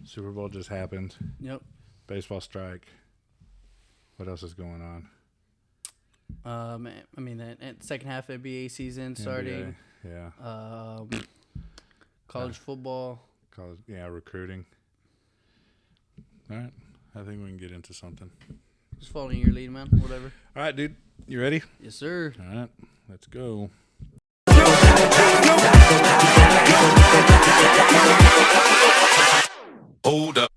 Super Bowl just happened. Yep. Baseball strike. What else is going on? I mean, the second half NBA season starting. NBA, yeah. College football. College, yeah, recruiting. All right. I think we can get into something. Just following your lead, man. Whatever. All right, dude. You ready? Yes, sir. All right. Let's go. Hold up.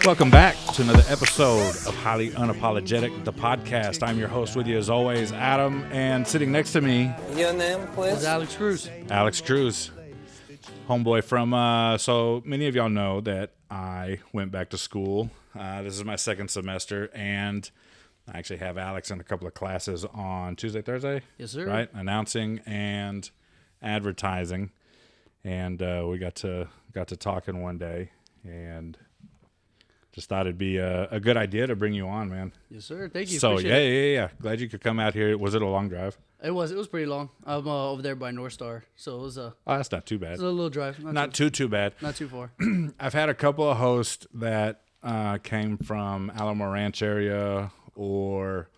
Welcome back to another episode of Highly Unapologetic, the podcast. I'm your host with you as always, Adam, and sitting next to me, Your name, please? It's Alex Cruz. Alex Cruz, homeboy from, so many of y'all know that I went back to school. This is my second semester, and I actually have Alex in a couple of classes on Tuesday, Thursday. Yes, sir. Right? Announcing and advertising. And we got to talking one day, and just thought it'd be a good idea to bring you on, man. Yes, sir. Thank you. So, Appreciate yeah. Glad you could come out here. Was it a long drive? It was pretty long. I'm over there by North Star, so it was Oh, that's not too bad. a little drive. Not too bad. Not too far. I've had a couple of hosts that came from Alamo Ranch area or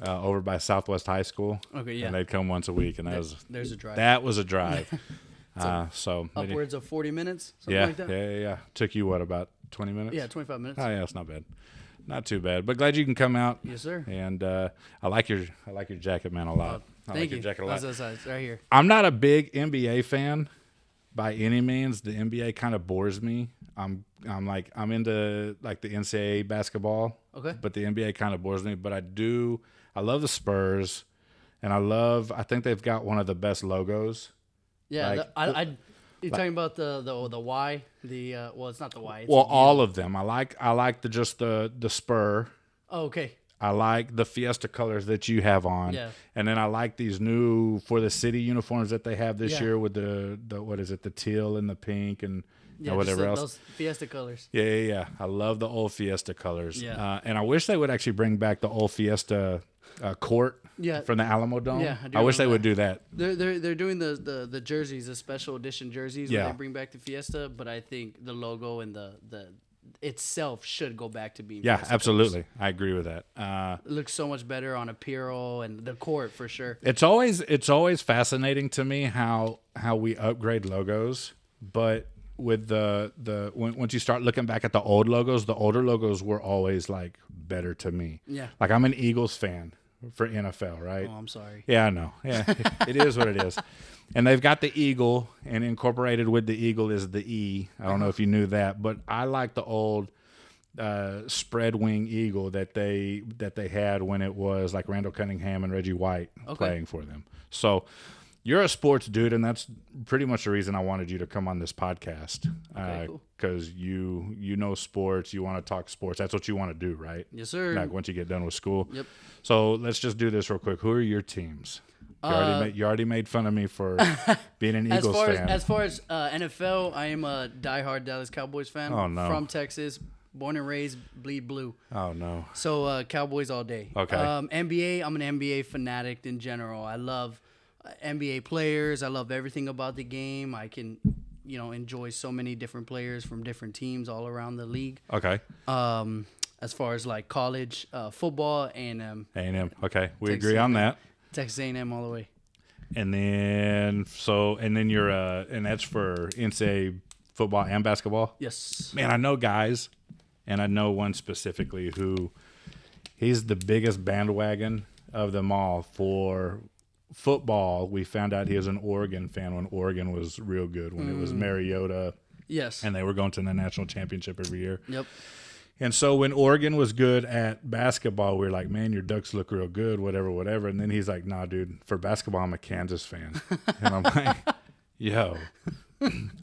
over by Southwest High School. Okay, yeah. And they'd come once a week, and There's a drive. that was a drive. So Upwards of 40 minutes, something yeah, like that. yeah. Took you what, about 20 minutes? Yeah, 25 minutes. Oh yeah, that's not bad. Not too bad. But glad you can come out. Yes, sir. And I like your jacket, man, a lot. I Thank like you. your jacket a lot. That's right here. I'm not a big NBA fan by any means. The NBA kind of bores me. I'm into like the NCAA basketball. Okay. But the NBA kind of bores me. But I love the Spurs, and I think they've got one of the best logos. Yeah, Like, you're talking about the Y. Well, it's not the Y. It's Well, a U. all of them. I like the spur. Oh, okay. I like the Fiesta colors that you have on. Yeah. And then I like these new for the city uniforms that they have this Yeah. year with the what is it, the teal and the pink and Yeah, whatever else. Those Fiesta colors. Yeah. I love the old Fiesta colors. Yeah. And I wish they would actually bring back the old Fiesta court from the Alamo Dome. Yeah, I wish they remember would do that. They're doing the jerseys, the special edition jerseys Yeah. when they bring back the Fiesta, but I think the logo and the itself should go back to being Yeah, Fiesta absolutely. I agree with that. colors. It looks so much better on apparel and the court for sure. It's always fascinating to me how we upgrade logos, but with once you start looking back at the old logos, the older logos were always like better to me. Yeah. Like I'm an Eagles fan for NFL, right? Oh, I'm sorry. Yeah, I know. Yeah, it is what it is. And they've got the eagle, and incorporated with the eagle is the E. I don't know if you knew that, but I like the old spread wing eagle that they had when it was like Randall Cunningham and Reggie White playing for them. So you're a sports dude, and that's pretty much the reason I wanted you to come on this podcast. Okay, cool. Because you know sports, you want to talk sports. That's what you want to do, right? Yes, sir. Like once you get done with school. Yep. So let's just do this real quick. Who are your teams? You already made fun of me for being an Eagles fan. As far as NFL, I am a diehard Dallas Cowboys fan. Oh, no. From Texas, born and raised, bleed blue. Oh no. So Cowboys all day. Okay. NBA, I'm an NBA fanatic in general. I love NBA players. I love everything about the game. I can, enjoy so many different players from different teams all around the league. Okay. As far as like college football, A&M. A&M. Okay, we Texas agree on that. Texas A&M all the way. And then you're and that's for NCAA football and basketball. Yes. Man, I know guys, and I know one specifically who he's the biggest bandwagon of them all for football. We found out he was an Oregon fan when Oregon was real good, when it was Mariota. Yes. And they were going to the national championship every year. Yep. And so when Oregon was good at basketball, we were like, man, your Ducks look real good, whatever. And then he's like, nah, dude, for basketball, I'm a Kansas fan. And I'm like, yo,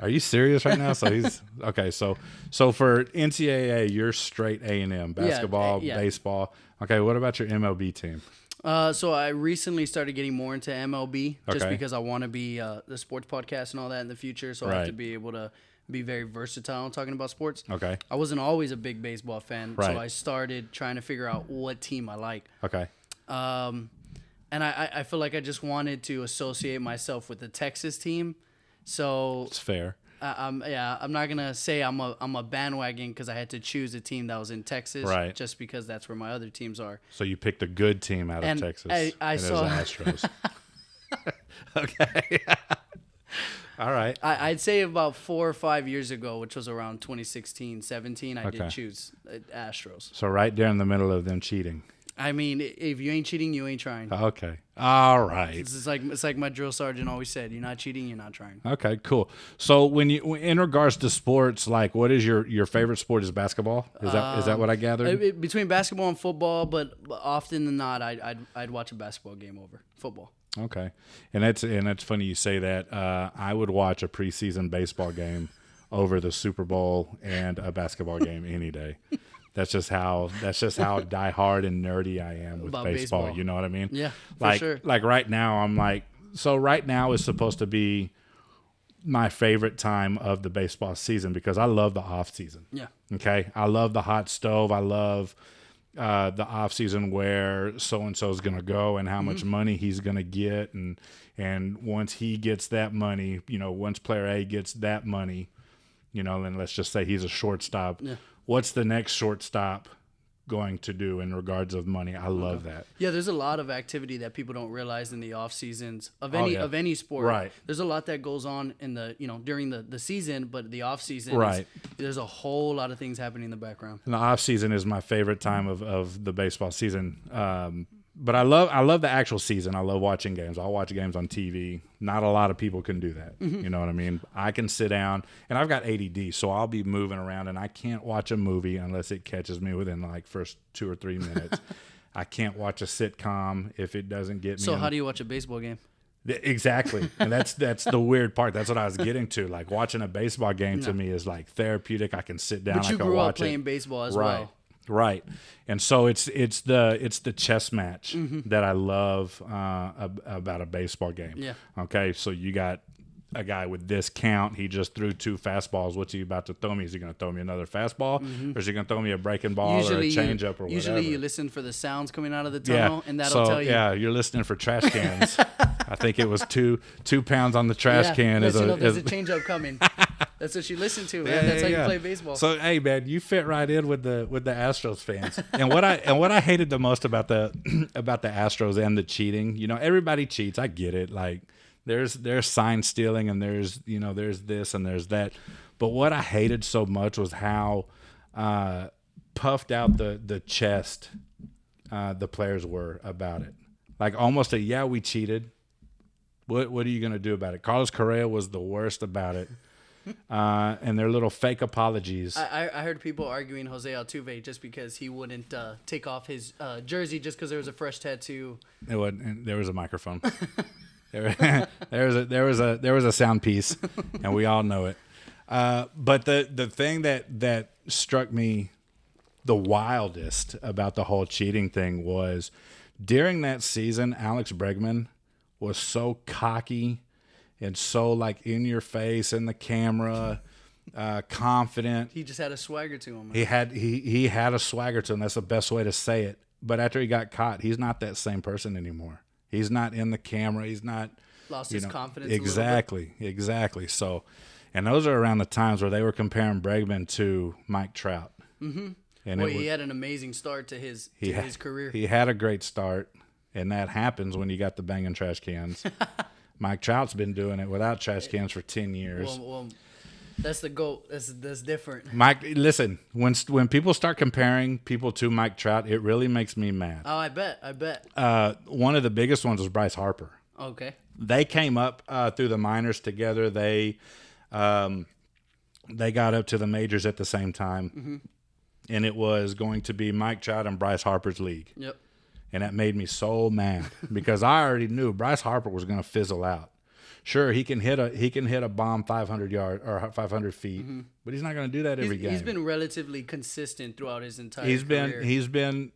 are you serious right now? So he's okay. So for NCAA, you're straight A&M, basketball, yeah. Baseball. Okay. What about your MLB team? So I recently started getting more into MLB just Okay. because I want to be the sports podcast and all that in the future. So I have to be able to be very versatile talking about sports. Okay. I wasn't always a big baseball fan, Right. so I started trying to figure out what team I like. Okay. And I feel like I just wanted to associate myself with the Texas team. So It's fair. I'm not gonna say I'm a bandwagon because I had to choose a team that was in Texas, Right. just because that's where my other teams are. So you picked a good team out of And Texas. I and saw- it was the Astros. Okay. All right. I'd say about 4 or 5 years ago, which was around 2016, 17, I Okay. did choose Astros. So right there in the middle of them cheating. I mean, if you ain't cheating, you ain't trying. Okay. All right. It's like my drill sergeant always said: you're not cheating, you're not trying. Okay, cool. So when you, in regards to sports, like what is your favorite sport is basketball? Is that what I gathered? Between basketball and football, but often than not, I'd watch a basketball game over football. Okay. And that's funny you say that. I would watch a preseason baseball game over the Super Bowl and a basketball game any day. That's just how diehard and nerdy I am with About baseball. baseball. You know what I mean? Yeah, for like, sure. Like right now, I'm like, so right now is supposed to be my favorite time of the baseball season because I love the off season. Yeah. Okay. I love the hot stove. I love the off season where so and so is going to go and how much money he's going to get, and once he gets that money, once player A gets that money, and let's just say he's a shortstop. Yeah. What's the next shortstop going to do in regards of money? I love that. Yeah, there's a lot of activity that people don't realize in the off seasons of any sport. Right. There's a lot that goes on in the during the season, but the off season, Right. there's a whole lot of things happening in the background. And the off season is my favorite time of the baseball season. But I love the actual season. I love watching games. I'll watch games on TV. Not a lot of people can do that. You know what I mean? I can sit down, and I've got ADD, so I'll be moving around, and I can't watch a movie unless it catches me within like first 2 or 3 minutes. I can't watch a sitcom if it doesn't get me. So how do you watch a baseball game? Exactly. And that's the weird part. That's what I was getting to. Like watching a baseball game to me is like therapeutic. I can sit down. But you I can grew watch up playing it. baseball as Right. well. Right. And so it's the chess match that I love about a baseball game. Yeah. Okay. So you got a guy with this count. He just threw 2 fastballs. What's he about to throw me? Is he going to throw me another fastball, or is he going to throw me a breaking ball or a changeup or whatever? Usually you listen for the sounds coming out of the tunnel, and that'll so, tell you. Yeah, you're listening for trash cans. I think it was 2 pounds on the trash can. There's a changeup coming. That's what you listen to, man. That's how you play baseball. So hey, man, you fit right in with the Astros fans. And what I hated the most about the Astros and the cheating, everybody cheats. I get it. Like there's sign stealing and there's this and there's that. But what I hated so much was how puffed out the chest the players were about it. Like almost we cheated. What are you gonna do about it? Carlos Correa was the worst about it. And their little fake apologies. I heard people arguing Jose Altuve just because he wouldn't take off his jersey just because there was a fresh tattoo. There was a microphone. there was a sound piece, and we all know it. But the thing that struck me the wildest about the whole cheating thing was during that season, Alex Bregman was so cocky and so like in your face in the camera, confident. He just had a swagger to him. He had a swagger to him. That's the best way to say it. But after he got caught, he's not that same person anymore. He's not in the camera. He's not lost his confidence. Exactly. So, and those are around the times where they were comparing Bregman to Mike Trout. Mm-hmm. And he had an amazing start to his career. He had a great start, and that happens when you got the banging trash cans. Mike Trout's been doing it without trash cans for 10 years. Well, that's the GOAT. That's different. Mike, listen, when people start comparing people to Mike Trout, it really makes me mad. Oh, I bet. One of the biggest ones was Bryce Harper. Okay. They came up through the minors together. They got up to the majors at the same time, and it was going to be Mike Trout and Bryce Harper's league. Yep. And that made me so mad because I already knew Bryce Harper was going to fizzle out. Sure, he can hit a bomb 500 yards or 500 feet, but he's not going to do that every game. He's been relatively consistent throughout his entire career. He's been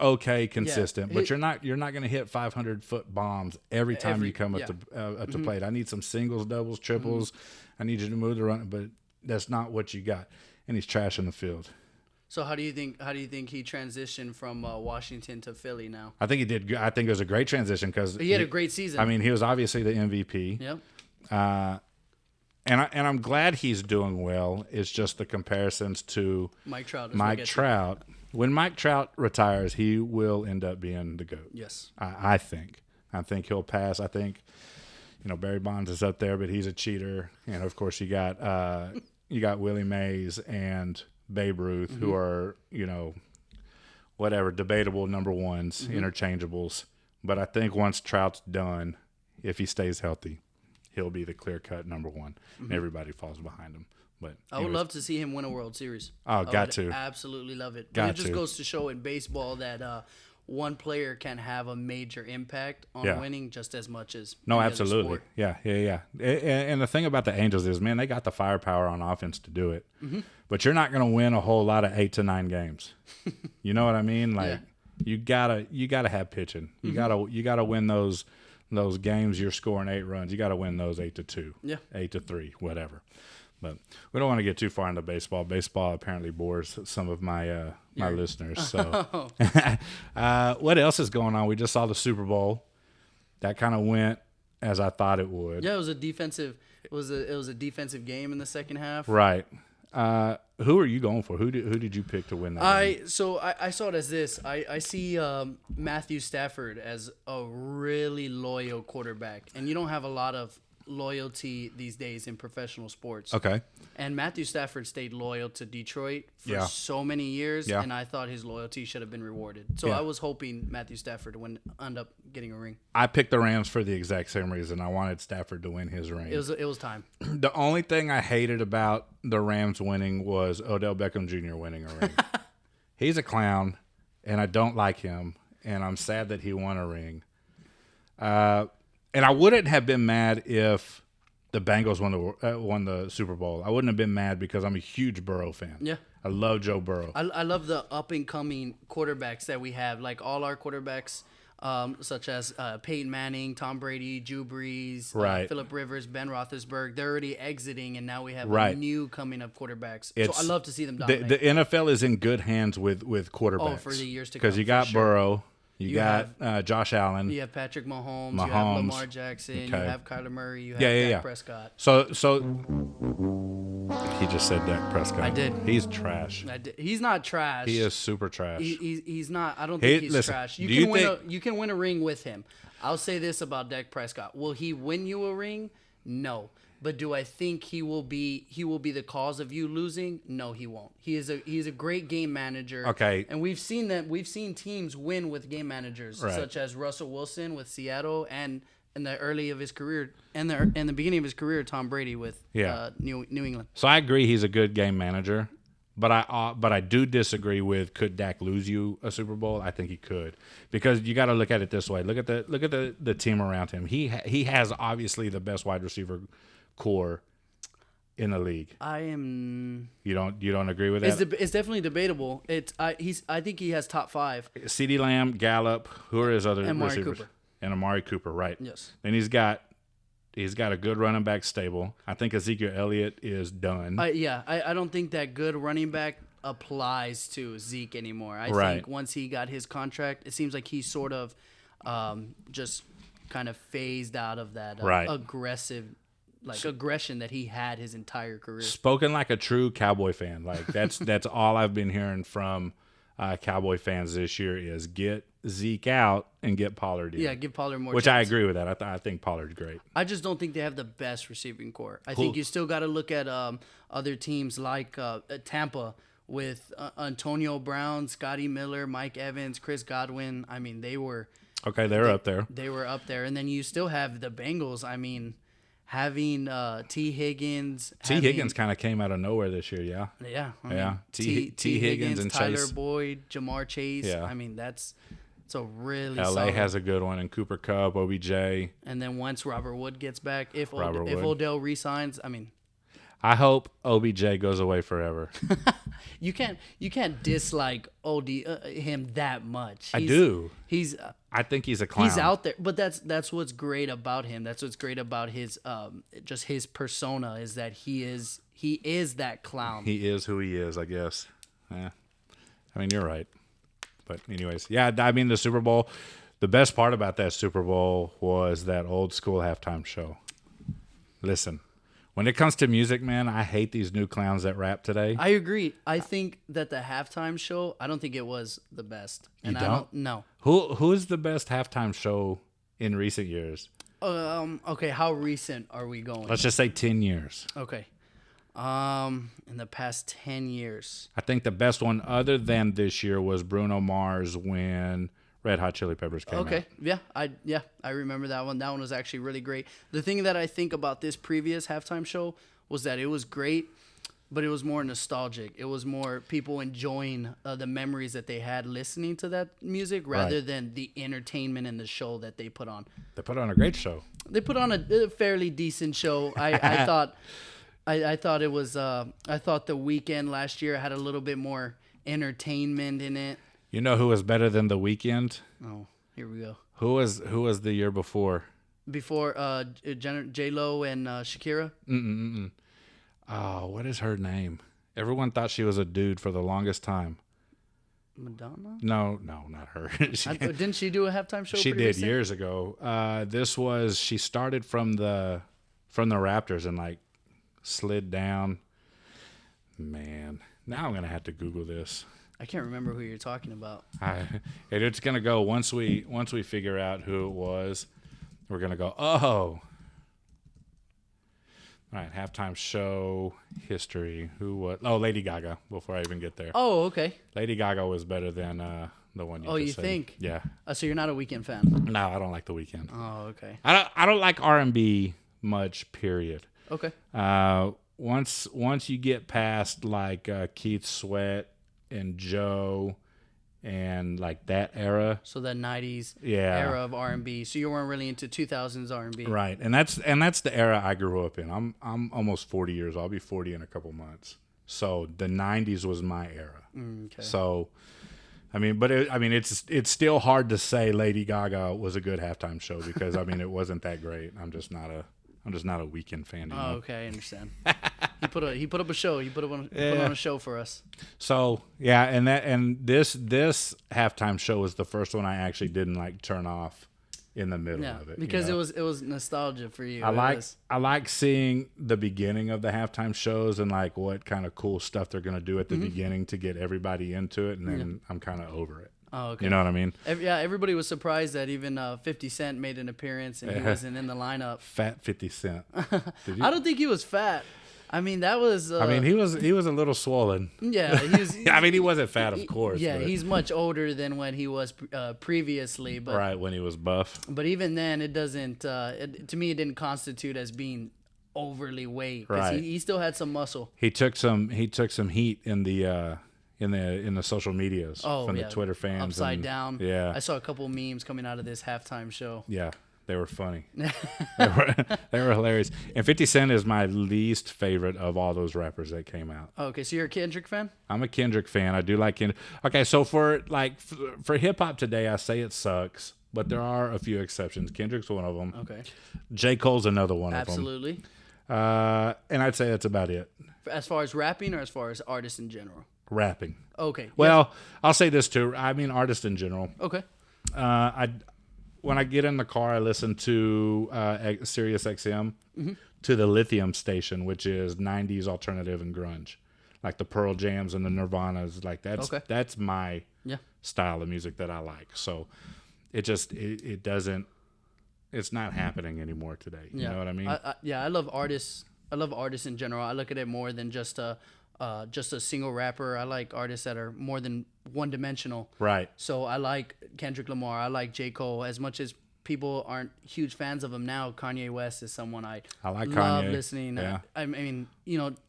okay consistent, but you're not going to hit 500-foot bombs every time you come up to plate. I need some singles, doubles, triples. I need you to move the run, but that's not what you got. And he's trashing the field. So how do you think he transitioned from Washington to Philly now? I think he did. I think it was a great transition because he had a great season. I mean, he was obviously the MVP. Yep. And I'm glad he's doing well. It's just the comparisons to Mike Trout. When Mike Trout retires, he will end up being the GOAT. Yes. I think he'll pass. I think, Barry Bonds is up there, but he's a cheater. And of course you got Willie Mays and Babe Ruth, who are, whatever, debatable number ones, interchangeables. But I think once Trout's done, if he stays healthy, he'll be the clear-cut number one. And everybody falls behind him. But I would love to see him win a World Series. Oh, got to. Absolutely love it. But it just goes to show in baseball that one player can have a major impact on winning just as much as no, any absolutely. other sport. Yeah. And the thing about the Angels is, man, they got the firepower on offense to do it. But you're not going to win a whole lot of 8 to 9 games. You know what I mean? Like you gotta have pitching. You gotta win those games. You're scoring 8 runs. You gotta win those 8-2, 8-3, whatever. But we don't want to get too far into baseball. Baseball apparently bores some of my listeners. So, what else is going on? We just saw the Super Bowl. That kind of went as I thought it would. Yeah, it was a defensive. It was a defensive game in the second half. Right. Who are you going for? Who did you pick to win that game? So I saw it as this. I see Matthew Stafford as a really loyal quarterback, and you don't have a lot of loyalty these days in professional sports. Okay. And Matthew Stafford stayed loyal to Detroit for so many years, and I thought his loyalty should have been rewarded. So I was hoping Matthew Stafford would end up getting a ring. I picked the Rams for the exact same reason. I wanted Stafford to win his ring. It was time. The only thing I hated about the Rams winning was Odell Beckham Jr. winning a ring. He's a clown, and I don't like him, and I'm sad that he won a ring. And I wouldn't have been mad if the Bengals won the Super Bowl. I wouldn't have been mad because I'm a huge Burrow fan. Yeah. I love Joe Burrow. I love the up-and-coming quarterbacks that we have. Like all our quarterbacks, such as Peyton Manning, Tom Brady, Drew Brees, Phillip Rivers, Ben Roethlisberger. They're already exiting, and now we have a new coming-up quarterbacks. So I love to see them dominate. The NFL is in good hands with quarterbacks. Oh, for the years to come. Because you got Burrow. You got Josh Allen. You have Patrick Mahomes. You have Lamar Jackson. You have Kyler Murray. You have Dak Prescott. So he just said Dak Prescott. I did. He's trash. I did. He's not trash. He is super trash. He's not. I don't think he's trash. You can win a ring with him. I'll say this about Dak Prescott. Will he win you a ring? No. But do I think he will be the cause of you losing? No, he won't. He's a great game manager. Okay. And we've seen teams win with game managers, such as Russell Wilson with Seattle, and in the early of his career, and the beginning of his career, Tom Brady with New England. So I agree he's a good game manager, but I do disagree with could Dak lose you a Super Bowl? I think he could, because you got to look at it this way. Look at the team around him. He has obviously the best wide receiver core in the league. You don't agree with that? It's definitely debatable. I think he has top 5. CeeDee Lamb, Gallup, who are his other receivers? Cooper. And Amari Cooper, right? Yes. Then he's got a good running back stable. I think Ezekiel Elliott is done. I don't think that good running back applies to Zeke anymore. I think once he got his contract, it seems like he's sort of just kind of phased out of that aggressive aggression that he had his entire career. Spoken like a true Cowboy fan. Like that's all I've been hearing from Cowboy fans this year is get Zeke out and get Pollard in. Yeah, give Pollard more. Which I agree with that. I think Pollard's great. I just don't think they have the best receiving core. I think you still got to look at other teams like Tampa with Antonio Brown, Scotty Miller, Mike Evans, Chris Godwin. I mean, they were up there. They were up there, and then you still have the Bengals. I mean, having T. Higgins. Higgins kind of came out of nowhere this year, yeah. Yeah. I mean, T. Higgins and Tyler Chase. Boyd, Jamar Chase. Yeah. I mean, it's a really LA solid. has a good one, and Cooper Kupp, OBJ. And then once Robert Wood gets back, if Odell resigns, I mean. I hope OBJ goes away forever. You can't dislike him that much. I do. I think he's a clown. He's out there, but that's what's great about him. That's what's great about his just his persona is that he is that clown. He is who he is, I guess. Yeah. I mean, you're right. But anyways, yeah, I mean, the Super Bowl, the best part about that Super Bowl was that old school halftime show. Listen, when it comes to music, man, I hate these new clowns that rap today. I agree. I think that the halftime show, I don't think it was the best. And You don't? No. Who's the best halftime show in recent years? Okay, how recent are we going? Let's just say 10 years. Okay. In the past 10 years. I think the best one other than this year was Bruno Mars when Red Hot Chili Peppers came out. Okay. Yeah, I remember that one. That one was actually really great. The thing that I think about this previous halftime show was that it was great, but it was more nostalgic. It was more people enjoying the memories that they had listening to that music rather than the entertainment and the show that they put on. They put on a great show. They put on a fairly decent show. I thought it was. I thought The Weeknd last year had a little bit more entertainment in it. You know who was better than The Weeknd? Oh, here we go. Who was the year before? Before J-Lo and Shakira? Oh, what is her name? Everyone thought she was a dude for the longest time. Madonna? No, not her. Didn't she do a halftime show? She did years ago. She started from the Raptors and like slid down. Man, now I'm gonna have to Google this. I can't remember who you're talking about. It's gonna go once we figure out who it was. We're gonna go. Oh, all right. Halftime show history. Who was? Oh, Lady Gaga. Before I even get there. Oh, okay. Lady Gaga was better than the one you. Oh, just you said. think? Yeah. So you're not a Weeknd fan? No, I don't like The Weeknd. Oh, okay. I don't like R&B much. Period. Okay. Once you get past like Keith Sweat and Joe and like that era, so the 90s era of R&B. So you weren't really into 2000s R&B. Right. And that's the era I grew up in. I'm almost 40 years old. I'll be 40 in a couple months. So the 90s was my era. Okay. So I mean, but it's still hard to say Lady Gaga was a good halftime show because I mean it wasn't that great. I'm just not a Weeknd fan anymore. Oh, okay, I understand. He put up a show. He put on a show for us. So yeah, and this halftime show was the first one I actually didn't like turn off in the middle of it because it was nostalgia for you. I like seeing the beginning of the halftime shows and like what kind of cool stuff they're gonna do at the beginning to get everybody into it, and then I'm kind of over it. Oh, okay. You know what I mean? Everybody was surprised that even 50 Cent made an appearance and he wasn't in the lineup. Fat 50 Cent. I don't think he was fat. I mean, that was. I mean, he was a little swollen. Yeah, he was. I mean, he wasn't fat, of course. Yeah, but. he's much older than when he was previously. But right, when he was buff. But even then, it doesn't. To me, it didn't constitute as being overly weight. Right. He still had some muscle. He took some heat in the social medias from the Twitter fans. Upside down. Yeah. I saw a couple memes coming out of this halftime show. Yeah. They were funny. they were hilarious. And 50 Cent is my least favorite of all those rappers that came out. Okay, so you're a Kendrick fan? I'm a Kendrick fan. I do like Kendrick. Okay, so for hip hop today, I say it sucks, but there are a few exceptions. Kendrick's one of them. Okay. J. Cole's another one Absolutely. of them. And I'd say that's about it. As far as rapping or as far as artists in general? Rapping. Okay. Well, yes. I'll say this too. I mean, artists in general. Okay. When I get in the car, I listen to Sirius XM to the Lithium station, which is 90s alternative and grunge, like the Pearl Jams and the Nirvanas. Like that's my style of music that I like. So it doesn't. It's not happening anymore today. You know what I mean? I love artists. I love artists in general. I look at it more than just a single rapper. I like artists that are more than one-dimensional. Right. So I like Kendrick Lamar. I like J. Cole. As much as people aren't huge fans of him now, Kanye West is someone I like love Kanye. listening. Yeah. I mean,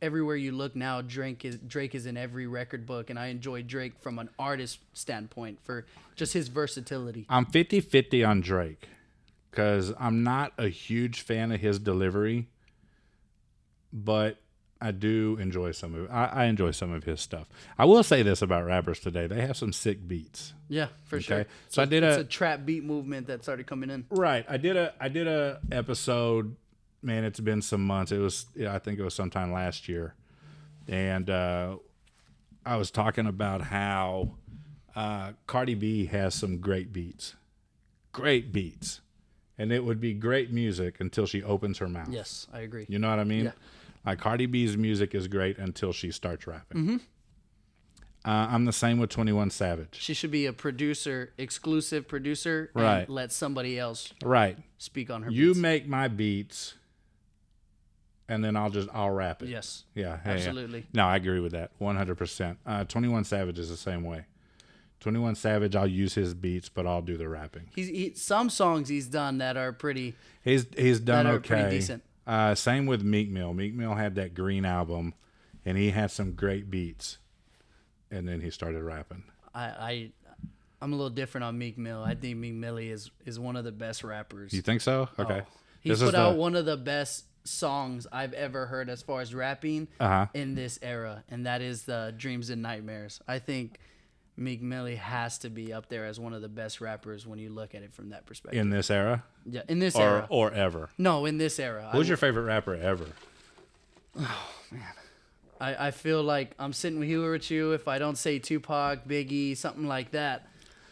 everywhere you look now, Drake is in every record book, and I enjoy Drake from an artist standpoint for just his versatility. I'm 50-50 on Drake because I'm not a huge fan of his delivery, but I do enjoy some of it. I enjoy some of his stuff. I will say this about rappers today. They have some sick beats. Yeah, for sure. So it's a trap beat movement that started coming in. Right. I did a episode, man, it's been some months. I think it was sometime last year. And I was talking about how Cardi B has some great beats. Great beats. And it would be great music until she opens her mouth. Yes, I agree. You know what I mean? Yeah. Like Cardi B's music is great until she starts rapping. I'm the same with 21 Savage. She should be a producer, exclusive producer, Right. and let somebody else Right. speak on her You beats. make my beats, and then I'll rap it. Yes. Yeah. Absolutely. Yeah. No, I agree with that 100%. 21 Savage is the same way. 21 Savage, I'll use his beats, but I'll do the rapping. Some songs he's done that are pretty. He's done that are okay. pretty decent. Same with Meek Mill. Meek Mill had that Green album, and he had some great beats, and then he started rapping. I'm a little different on Meek Mill. I think Meek Mill is one of the best rappers. You think so? Okay. He's put out one of the best songs I've ever heard as far as rapping in this era, and that is the Dreams and Nightmares. I think Meek Mill has to be up there as one of the best rappers when you look at it from that perspective. In this era? Yeah, in this era. Or ever? No, in this era. Who's your favorite rapper ever? Oh, man. I feel like I'm sitting here with you if I don't say Tupac, Biggie, something like that.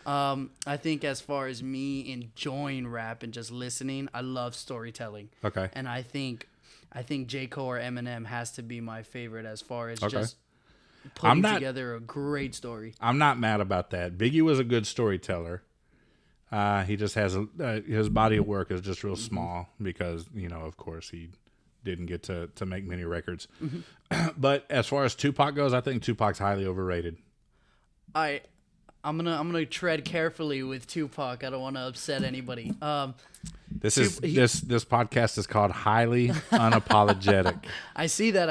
I think as far as me enjoying rap and just listening, I love storytelling. Okay. And I think J. Cole or Eminem has to be my favorite as far as just putting together a great story. I'm not mad about that. Biggie was a good storyteller. He just has his body of work is just real small because, of course, he didn't get to make many records. But as far as Tupac goes, I think Tupac's highly overrated. I'm gonna tread carefully with Tupac. I don't want to upset anybody. This podcast is called Highly Unapologetic. I see that.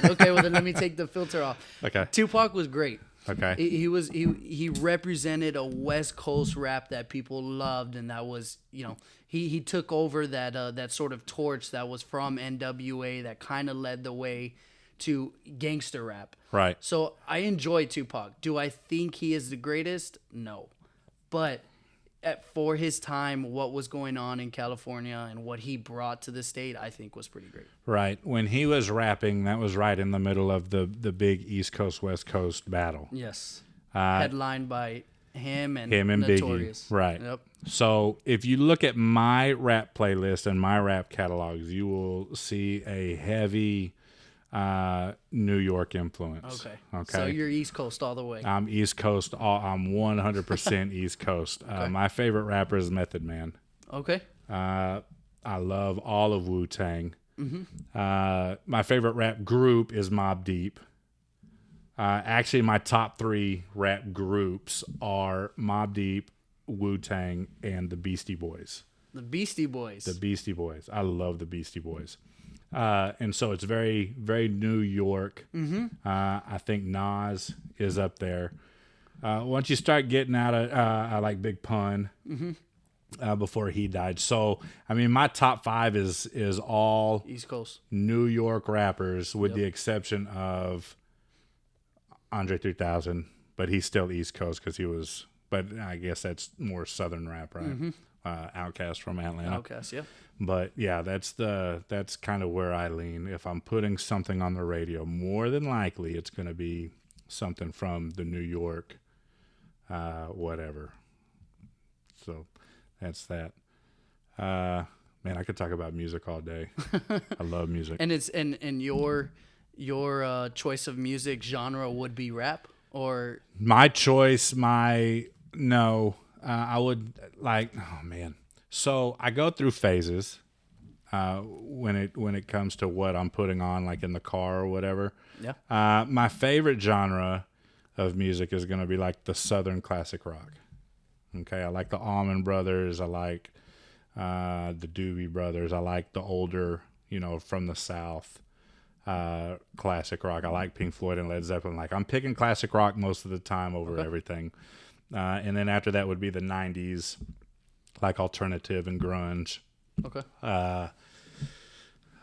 Okay, well then let me take the filter off. Okay. Tupac was great. Okay. He represented a West Coast rap that people loved, and that was, he took over that sort of torch that was from NWA that kind of led the way to gangster rap. Right. So I enjoy Tupac. Do I think he is the greatest? No. But for his time, what was going on in California and what he brought to the state, I think was pretty great. Right. When he was rapping, that was right in the middle of the big East Coast, West Coast battle. Yes. Headlined by him and Biggie. Notorious. Right. Yep. So if you look at my rap playlist and my rap catalogs, you will see a heavy New York influence. Okay. So you're East Coast all the way. I'm East Coast. I'm 100% East Coast. Okay. My favorite rapper is Method Man. Okay. I love all of Wu-Tang. My favorite rap group is Mobb Deep. Actually, my top 3 rap groups are Mobb Deep, Wu-Tang, and the Beastie Boys. The Beastie Boys. The Beastie Boys. I love the Beastie Boys. And so it's very, very New York. I think Nas is up there. Once you start getting out of, I like Big Pun before he died. So, I mean, my top 5 is all East Coast New York rappers with the exception of Andre 3000, but he's still East Coast because he was, but I guess that's more Southern rap, right? Outkast from Atlanta. Outkast, yeah. But yeah, that's kind of where I lean. If I'm putting something on the radio, more than likely it's going to be something from the New York, whatever. So that's that. Man, I could talk about music all day. I love music. And it's and your choice of music genre would be rap, or my choice, I would like. Oh man. So I go through phases when it comes to what I'm putting on, like in the car or whatever. Yeah. My favorite genre of music is going to be like the Southern classic rock. Okay, I like the Allman Brothers. I like the Doobie Brothers. I like the older, from the South classic rock. I like Pink Floyd and Led Zeppelin. Like I'm picking classic rock most of the time over everything. And then after that would be the 90s. Like alternative and grunge. Okay. I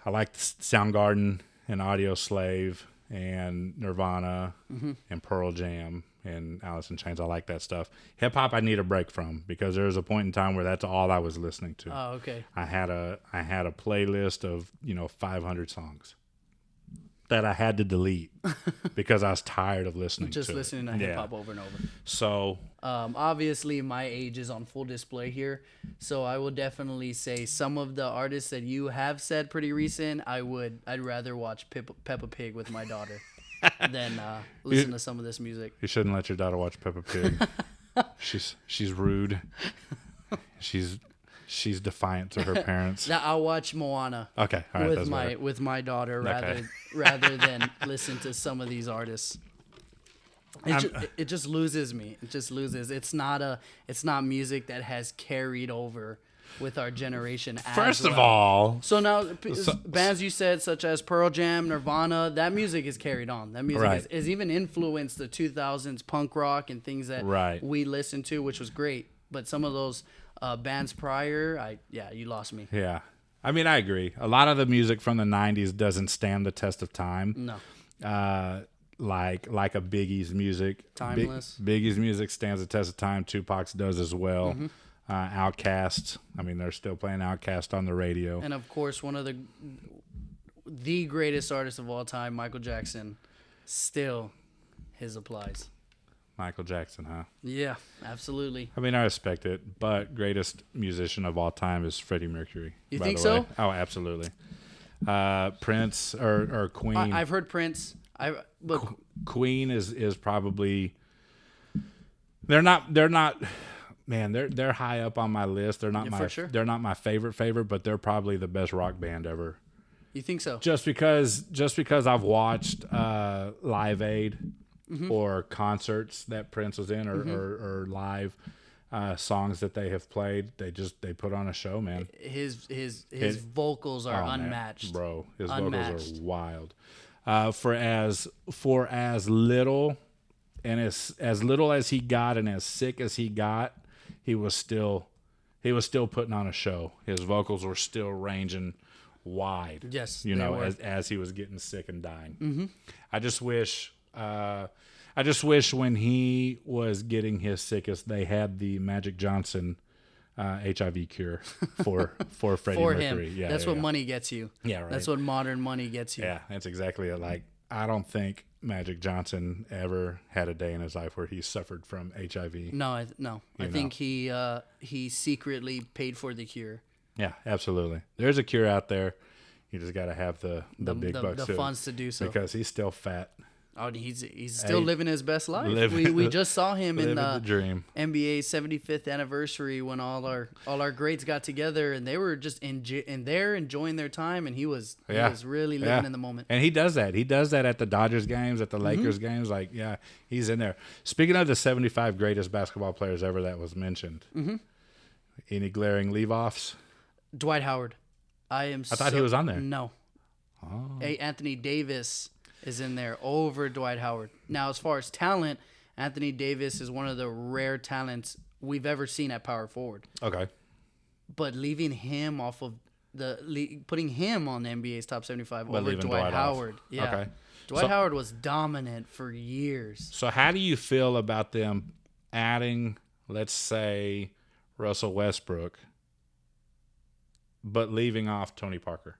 like Soundgarden and Audio Slave and Nirvana and Pearl Jam and Alice in Chains. I like that stuff. Hip hop I need a break from because there was a point in time where that's all I was listening to. Oh, okay. I had a playlist of 500 songs. that I had to delete because I was tired of listening just to listening to hip hop over and over. So obviously my age is on full display here, so I will definitely say some of the artists that you have said pretty recent, I'd rather watch Peppa Pig with my daughter than listen to some of this music. You shouldn't let your daughter watch Peppa Pig. She's rude. She's defiant to her parents. Now I'll watch Moana. Okay, all right, with my daughter rather than listen to some of these artists. It just loses me. It just loses. It's not music that has carried over with our generation. First of all, so now bands you said such as Pearl Jam, Nirvana, that music is carried on. That music is even influenced the 2000s punk rock and things that we listened to, which was great. But some of those bands prior, you lost me. Yeah. I mean, I agree. A lot of the music from the 90s doesn't stand the test of time. No. Like a Biggie's music. Timeless. Biggie's music stands the test of time. Tupac's does as well. Mm-hmm. Outkast. I mean, they're still playing Outkast on the radio. And, of course, one of the greatest artists of all time, Michael Jackson, still his applies. Michael Jackson, huh? Yeah, absolutely. I mean, I respect it, but greatest musician of all time is Freddie Mercury. You think so? Oh, absolutely. Prince or Queen. I've heard Prince. Queen is probably. They're not. Man, they're high up on my list. They're not They're not my favorite, but they're probably the best rock band ever. You think so? Just because I've watched Live Aid. Mm-hmm. Or concerts that Prince was in, or live songs that they have played. They put on a show, man. His vocals are unmatched, man, bro. His vocals are wild. For as little and as little as he got and as sick as he got, he was still putting on a show. His vocals were still ranging wide. Yes, as he was getting sick and dying. Mm-hmm. I just wish when he was getting his sickest, they had the Magic Johnson HIV cure for Freddie Mercury. Him. Yeah, that's what money gets you. Yeah, right. That's what modern money gets you. Yeah, that's exactly it. Like, I don't think Magic Johnson ever had a day in his life where he suffered from HIV. No. I think he secretly paid for the cure. Yeah, absolutely. There's a cure out there. You just got to have the big bucks, the funds to do so. Because he's still fat. Oh, he's still living his best life. We just saw him in the dream. NBA's 75th anniversary when all our greats got together and they were just in there enjoying their time, and he was really living in the moment. And he does that. He does that at the Dodgers games, at the Lakers games. Like, yeah, he's in there. Speaking of the 75 greatest basketball players ever that was mentioned, any glaring leave-offs? Dwight Howard. I thought he was on there. No. Oh. Anthony Davis is in there over Dwight Howard. Now, as far as talent, Anthony Davis is one of the rare talents we've ever seen at power forward. Okay. But leaving him off of putting him on the NBA's top 75 over Dwight Howard. Yeah. Okay. Dwight Howard was dominant for years. So how do you feel about them adding, let's say, Russell Westbrook, but leaving off Tony Parker?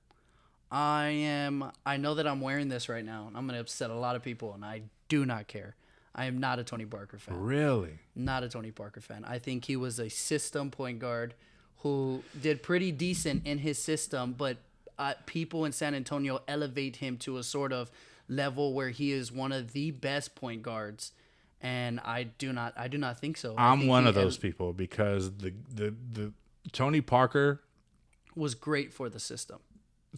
I know that I'm wearing this right now, and I'm going to upset a lot of people, and I do not care. I am not a Tony Parker fan. Really? Not a Tony Parker fan. I think he was a system point guard who did pretty decent in his system, but people in San Antonio elevate him to a sort of level where he is one of the best point guards, and I do not think so. I'm one of those people because the Tony Parker was great for the system.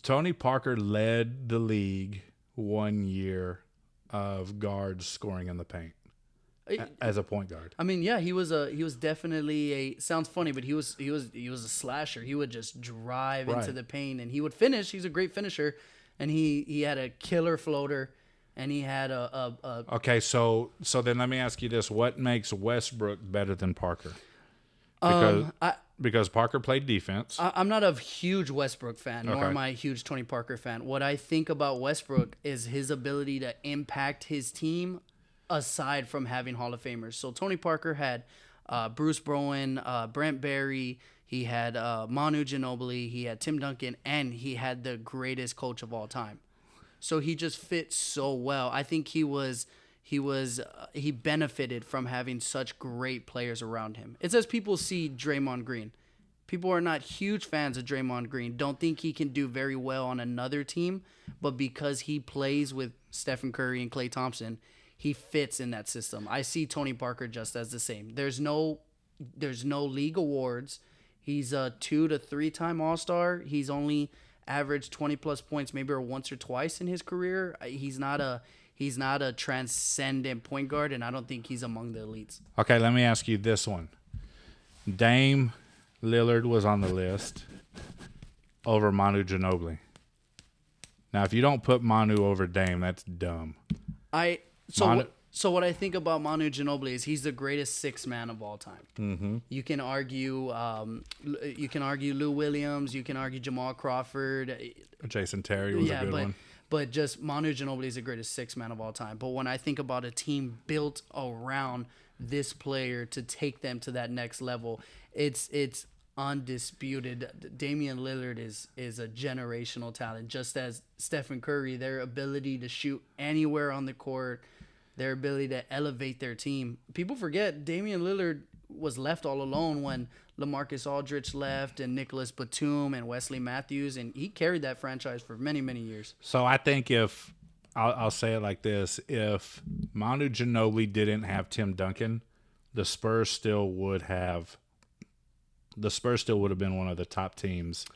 Tony Parker led the league 1 year of guards scoring in the paint as a point guard. I mean, yeah, he was definitely sounds funny, but he was a slasher. He would just drive into the paint and he would finish. He's a great finisher, and he had a killer floater, and he had a Okay, so then let me ask you this: what makes Westbrook better than Parker? Because Parker played defense. I'm not a huge Westbrook fan, nor am I a huge Tony Parker fan. What I think about Westbrook is his ability to impact his team aside from having Hall of Famers. So Tony Parker had Bruce Bowen, Brent Barry, he had Manu Ginobili, he had Tim Duncan, and he had the greatest coach of all time. So he just fits so well. I think he benefited from having such great players around him. It's as people see Draymond Green. People are not huge fans of Draymond Green. Don't think he can do very well on another team, but because he plays with Stephen Curry and Klay Thompson, he fits in that system. I see Tony Parker just as the same. There's no league awards. He's a 2 to 3 time All-Star. He's only averaged 20 plus points maybe once or twice in his career. He's not a transcendent point guard, and I don't think he's among the elites. Okay, let me ask you this one. Dame Lillard was on the list over Manu Ginobili. Now, if you don't put Manu over Dame, that's dumb. So what I think about Manu Ginobili is he's the greatest sixth man of all time. Mm-hmm. You can argue Lou Williams, you can argue Jamal Crawford, Jason Terry was a good one. But just Manu Ginobili is the greatest sixth man of all time. But when I think about a team built around this player to take them to that next level, it's undisputed. Damian Lillard is a generational talent, just as Stephen Curry. Their ability to shoot anywhere on the court, their ability to elevate their team. People forget Damian Lillard was left all alone when LaMarcus Aldridge left and Nicholas Batum and Wesley Matthews, and he carried that franchise for many, many years. So I think I'll say it like this, if Manu Ginobili didn't have Tim Duncan, the Spurs still would have been one of the top teams.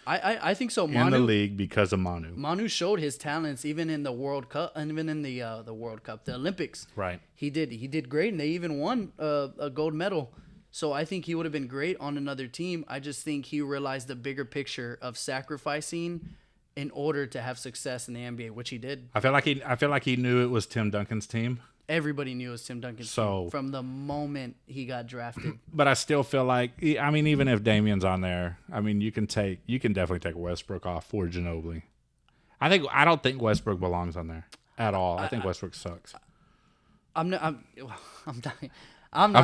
I think so. In the league because of Manu. Manu showed his talents even in the World Cup, and even in the World Cup, the Olympics. Right. He did great, and they even won a gold medal. So I think he would have been great on another team. I just think he realized the bigger picture of sacrificing in order to have success in the NBA, which he did. I feel like he knew it was Tim Duncan's team. Everybody knew it was Tim Duncan's team from the moment he got drafted. But I still feel like, I mean, even if Damian's on there, I mean, you can definitely take Westbrook off for Ginobili. I don't think Westbrook belongs on there at all. I think Westbrook sucks. I'm not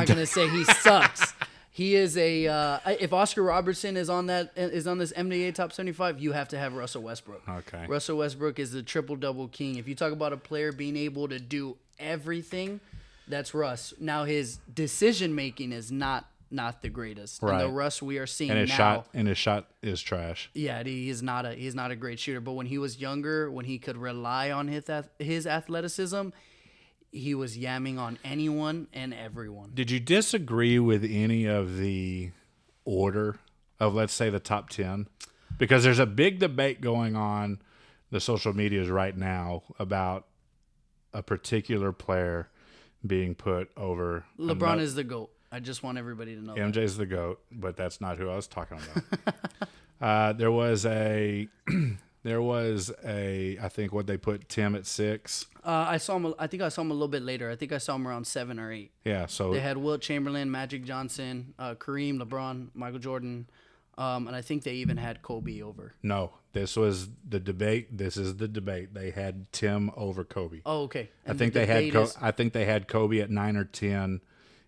going to say he sucks. He is if Oscar Robertson is on this NBA top 75, you have to have Russell Westbrook. Okay. Russell Westbrook is the triple-double king. If you talk about a player being able to do everything, that's Russ. Now his decision making is not the greatest. Right. And the Russ we are seeing his now, shot is trash. Yeah, he's not a great shooter. But when he was younger, when he could rely on his athleticism, he was yamming on anyone and everyone. Did you disagree with any of the order of, let's say, the top 10? Because there's a big debate going on the social medias right now about a particular player being put over. LeBron is the GOAT. I just want everybody to know MJ's the GOAT, but that's not who I was talking about. There was a I think what they put Tim at 6. I think I saw him a little bit later. I think I saw him around 7 or 8. Yeah, so they had Wilt Chamberlain, Magic Johnson, Kareem, LeBron, Michael Jordan, and I think they even had Kobe over. No, this was the debate. This is the debate. They had Tim over Kobe. Oh, okay. I think they had Kobe at 9 or 10,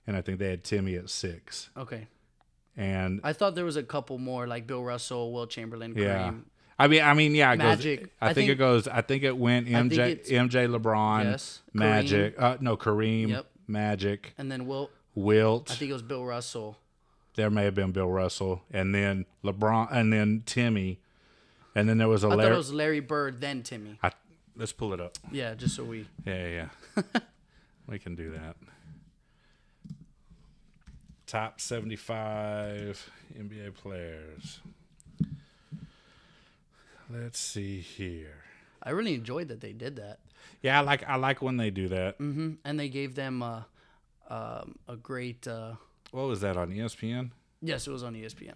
and I think they had Timmy at 6. Okay. And I thought there was a couple more like Bill Russell, Wilt Chamberlain, Kareem. Yeah. I mean, yeah. Magic. I think it went MJ, LeBron, yes, Magic. Kareem. Yep. Magic. And then Wilt. I think it was Bill Russell. There may have been Bill Russell, and then LeBron, and then Timmy, and then there was I thought it was Larry Bird, then Timmy. Let's pull it up. Yeah, just so we. Yeah. We can do that. Top 75 NBA players. Let's see here. I really enjoyed that they did that. Yeah, I like when they do that. Mm-hmm. And they gave them a great. What was that on ESPN? Yes, it was on ESPN.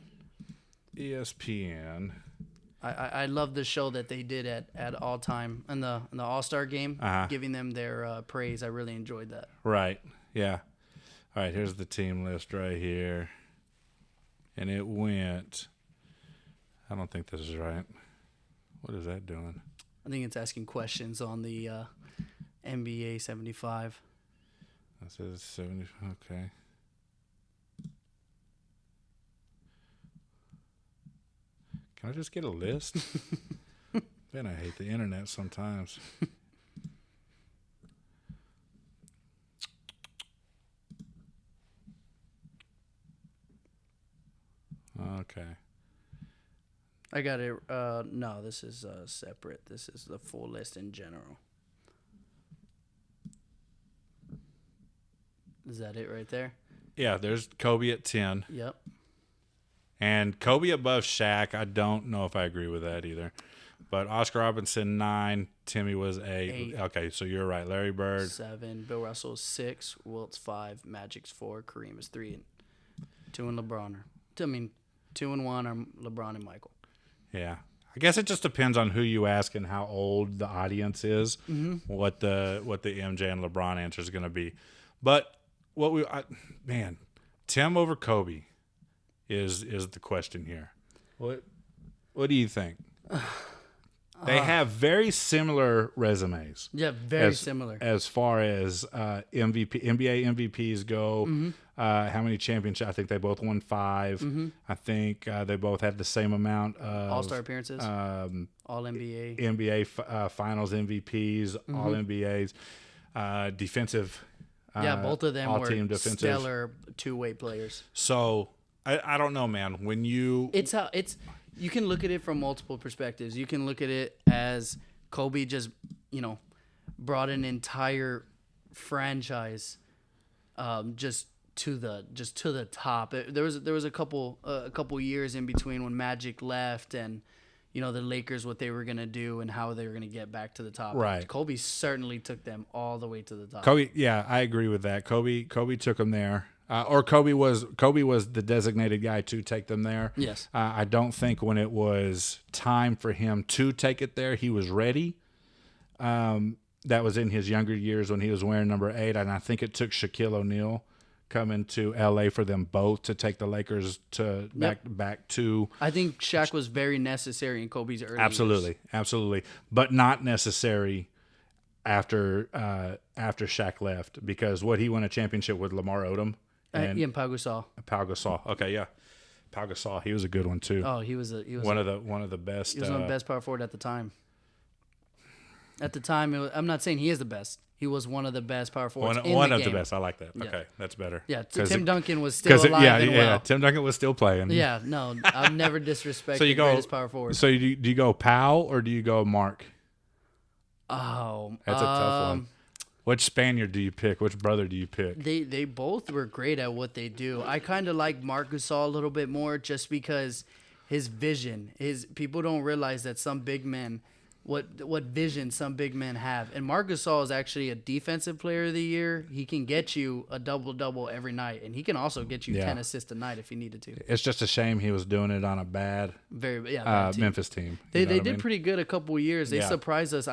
ESPN. I love the show that they did at all time in the All-Star game, giving them their praise. I really enjoyed that. Right. Yeah. All right. Here's the team list right here, and it went. I don't think this is right. What is that doing? I think it's asking questions on the NBA 75. That says 70. Okay. Can I just get a list? Man, I hate the internet sometimes. Okay. I got it. No, this is separate. This is the full list in general. Is that it right there? Yeah, there's Kobe at 10. Yep. And Kobe above Shaq, I don't know if I agree with that either. But Oscar Robertson, 9. Timmy was 8. Okay, so you're right. Larry Bird. 7. Bill Russell, 6. Wilt's 5. Magic's 4. Kareem is 3. And 2 and LeBron. 2 and 1 are LeBron and Michael. Yeah. I guess it just depends on who you ask and how old the audience is, what the MJ and LeBron answer is going to be. But Tim over Kobe is the question here. What do you think? They have very similar resumes. Yeah, very similar. As far as NBA MVPs go, how many championships? I think they both won 5. I think they both had the same amount of All-Star appearances, All-NBA. NBA Finals MVPs, All-NBAs, defensive. Both of them were defensive. stellar two-way players. So I don't know, man. When you you can look at it from multiple perspectives. You can look at it as Kobe just, brought an entire franchise, just to the top. There was a couple years in between when Magic left and, the Lakers, what they were gonna do and how they were gonna get back to the top. Right. Kobe certainly took them all the way to the top. Kobe, yeah, I agree with that. Kobe took them there. Or Kobe was the designated guy to take them there. Yes. I don't think when it was time for him to take it there, he was ready. That was in his younger years when he was wearing number 8, and I think it took Shaquille O'Neal coming to LA for them both to take the Lakers to back to. I think Shaq was very necessary in Kobe's early years. Absolutely, but not necessary after Shaq left, because he won a championship with Lamar Odom. And Pau Gasol. Okay, yeah. Pau Gasol, he was a good one too. Oh, he was one of the best. He was one of the best power forward at the time. At the time, I'm not saying he is the best. He was one of the best power forwards one in of the best. I like that. Yeah. Okay, that's better. Yeah, Tim Duncan was still alive and well. Yeah, Tim Duncan was still playing. Yeah, no, I've never disrespected the greatest power forward. So do you go Pau or do you go Mark? Oh, that's a tough one. Which Spaniard do you pick? Which brother do you pick? They both were great at what they do. I kind of like Marc Gasol a little bit more just because his vision. People don't realize that some big men, what vision some big men have. And Marc Gasol is actually a defensive player of the year. He can get you a double-double every night, and he can also get you 10 assists a night if he needed to. It's just a shame he was doing it on a bad team. Memphis team. They did pretty good a couple of years. They surprised us.